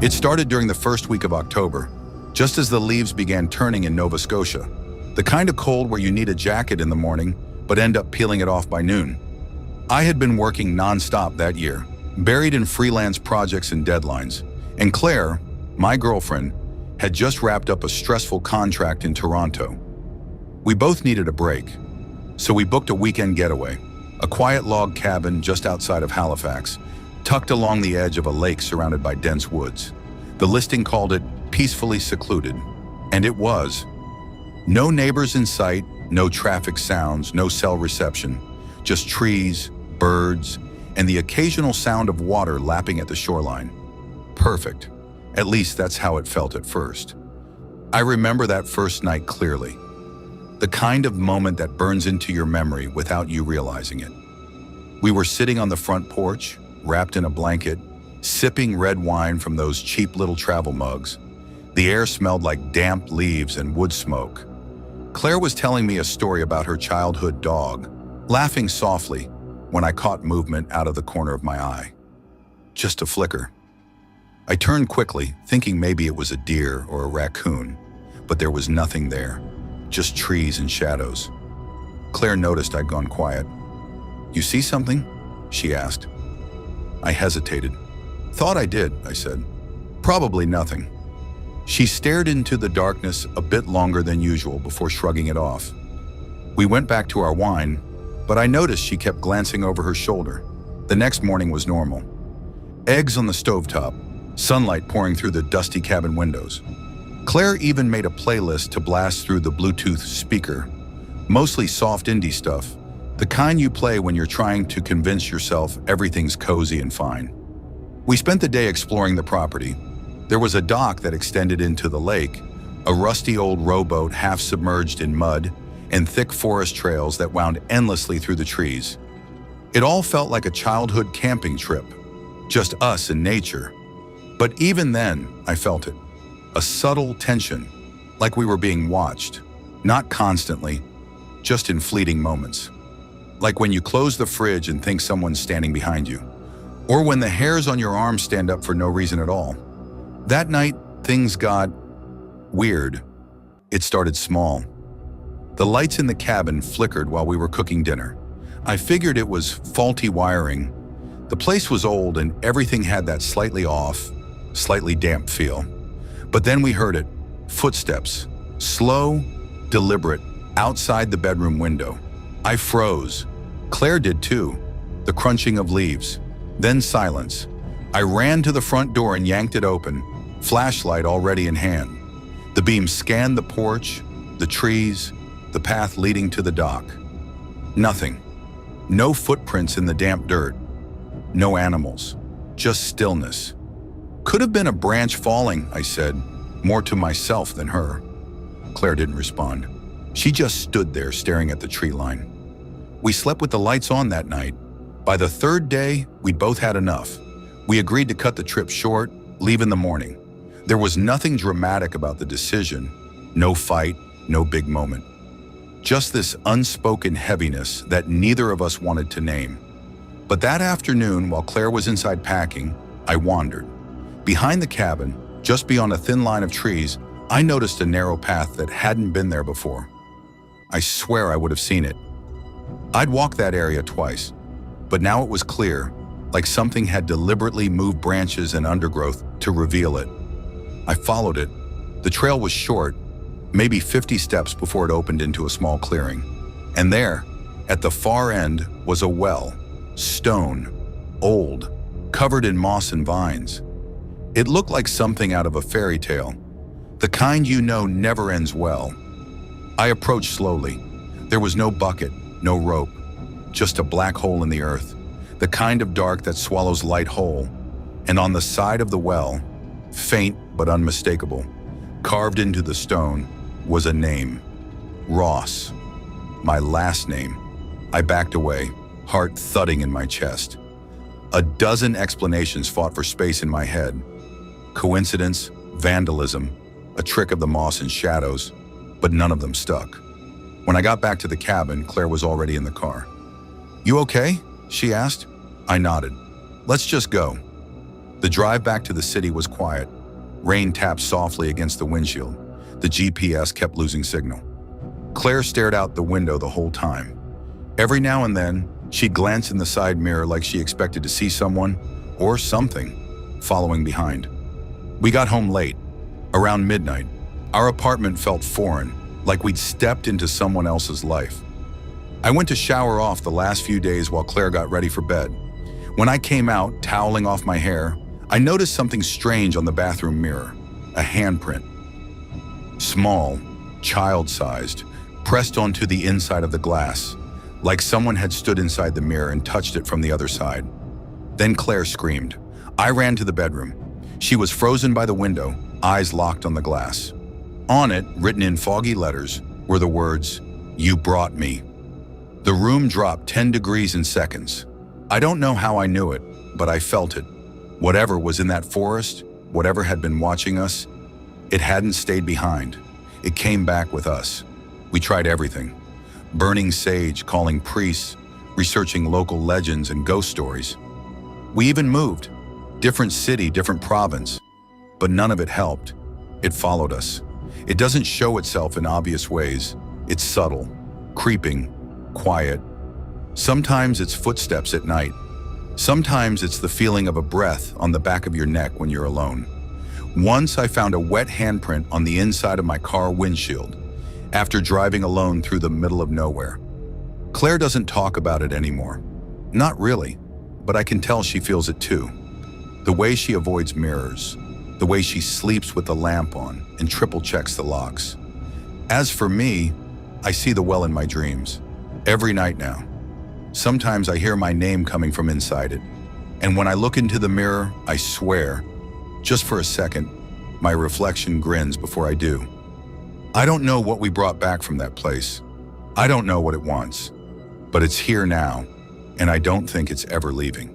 It started during the first week of October, just as the leaves began turning in Nova Scotia. The kind of cold where you need a jacket in the morning, but end up peeling it off by noon. I had been working non-stop that year, buried in freelance projects and deadlines, and Claire, my girlfriend, had just wrapped up a stressful contract in Toronto. We both needed a break, so we booked a weekend getaway, a quiet log cabin just outside of Halifax, tucked along the edge of a lake surrounded by dense woods. The listing called it peacefully secluded, and it was. No neighbors in sight, no traffic sounds, no cell reception, just trees, birds, and the occasional sound of water lapping at the shoreline. Perfect. At least that's how it felt at first. I remember that first night clearly. The kind of moment that burns into your memory without you realizing it. We were sitting on the front porch, wrapped in a blanket, sipping red wine from those cheap little travel mugs. The air smelled like damp leaves and wood smoke. Claire was telling me a story about her childhood dog, laughing softly when I caught movement out of the corner of my eye. Just a flicker. I turned quickly, thinking maybe it was a deer or a raccoon, but there was nothing there, just trees and shadows. Claire noticed I'd gone quiet. "You see something?" she asked. I hesitated. "Thought I did," I said. "Probably nothing." She stared into the darkness a bit longer than usual before shrugging it off. We went back to our wine, but I noticed she kept glancing over her shoulder. The next morning was normal. Eggs on the stovetop, sunlight pouring through the dusty cabin windows. Claire even made a playlist to blast through the Bluetooth speaker, mostly soft indie stuff, the kind you play when you're trying to convince yourself everything's cozy and fine. We spent the day exploring the property. There was a dock that extended into the lake, a rusty old rowboat half submerged in mud, and thick forest trails that wound endlessly through the trees. It all felt like a childhood camping trip, just us and nature. But even then, I felt it. A subtle tension, like we were being watched, not constantly, just in fleeting moments. Like when you close the fridge and think someone's standing behind you, or when the hairs on your arm stand up for no reason at all. That night, things got weird. It started small. The lights in the cabin flickered while we were cooking dinner. I figured it was faulty wiring. The place was old and everything had that slightly off, slightly damp feel. But then we heard it, footsteps, slow, deliberate, outside the bedroom window. I froze. Claire did too. The crunching of leaves. Then silence. I ran to the front door and yanked it open, flashlight already in hand. The beam scanned the porch, the trees, the path leading to the dock. Nothing. No footprints in the damp dirt. No animals. Just stillness. "Could have been a branch falling," I said, more to myself than her. Claire didn't respond. She just stood there staring at the tree line. We slept with the lights on that night. By the third day, we'd both had enough. We agreed to cut the trip short, leave in the morning. There was nothing dramatic about the decision. No fight, no big moment. Just this unspoken heaviness that neither of us wanted to name. But that afternoon, while Claire was inside packing, I wandered. Behind the cabin, just beyond a thin line of trees, I noticed a narrow path that hadn't been there before. I swear I would have seen it. I'd walked that area twice, but now it was clear, like something had deliberately moved branches and undergrowth to reveal it. I followed it. The trail was short, maybe 50 steps before it opened into a small clearing. And there, at the far end, was a well, stone, old, covered in moss and vines. It looked like something out of a fairy tale, the kind you know never ends well. I approached slowly. There was no bucket, no rope, just a black hole in the earth, the kind of dark that swallows light whole. And on the side of the well, faint but unmistakable, carved into the stone, was a name. Ross. My last name. I backed away, heart thudding in my chest. A dozen explanations fought for space in my head. Coincidence, vandalism, a trick of the moss and shadows, but none of them stuck. When I got back to the cabin, Claire was already in the car. "You okay?" she asked. I nodded. "Let's just go." The drive back to the city was quiet. Rain tapped softly against the windshield. The GPS kept losing signal. Claire stared out the window the whole time. Every now and then, she'd glance in the side mirror like she expected to see someone, or something, following behind. We got home late, around midnight. Our apartment felt foreign, like we'd stepped into someone else's life. I went to shower off the last few days while Claire got ready for bed. When I came out, toweling off my hair, I noticed something strange on the bathroom mirror, a handprint. Small, child-sized, pressed onto the inside of the glass, like someone had stood inside the mirror and touched it from the other side. Then Claire screamed. I ran to the bedroom. She was frozen by the window, eyes locked on the glass. On it, written in foggy letters, were the words, "You brought me." The room dropped 10 degrees in seconds. I don't know how I knew it, but I felt it. Whatever was in that forest, whatever had been watching us, it hadn't stayed behind. It came back with us. We tried everything. Burning sage, calling priests, researching local legends and ghost stories. We even moved. Different city, different province. But none of it helped. It followed us. It doesn't show itself in obvious ways. It's subtle, creeping, quiet. Sometimes it's footsteps at night. Sometimes it's the feeling of a breath on the back of your neck when you're alone. Once I found a wet handprint on the inside of my car windshield after driving alone through the middle of nowhere. Claire doesn't talk about it anymore. Not really, but I can tell she feels it too. The way she avoids mirrors, the way she sleeps with the lamp on and triple checks the locks. As for me, I see the well in my dreams. Every night now. Sometimes I hear my name coming from inside it. And when I look into the mirror, I swear, just for a second, my reflection grins before I do. I don't know what we brought back from that place. I don't know what it wants. But it's here now, and I don't think it's ever leaving.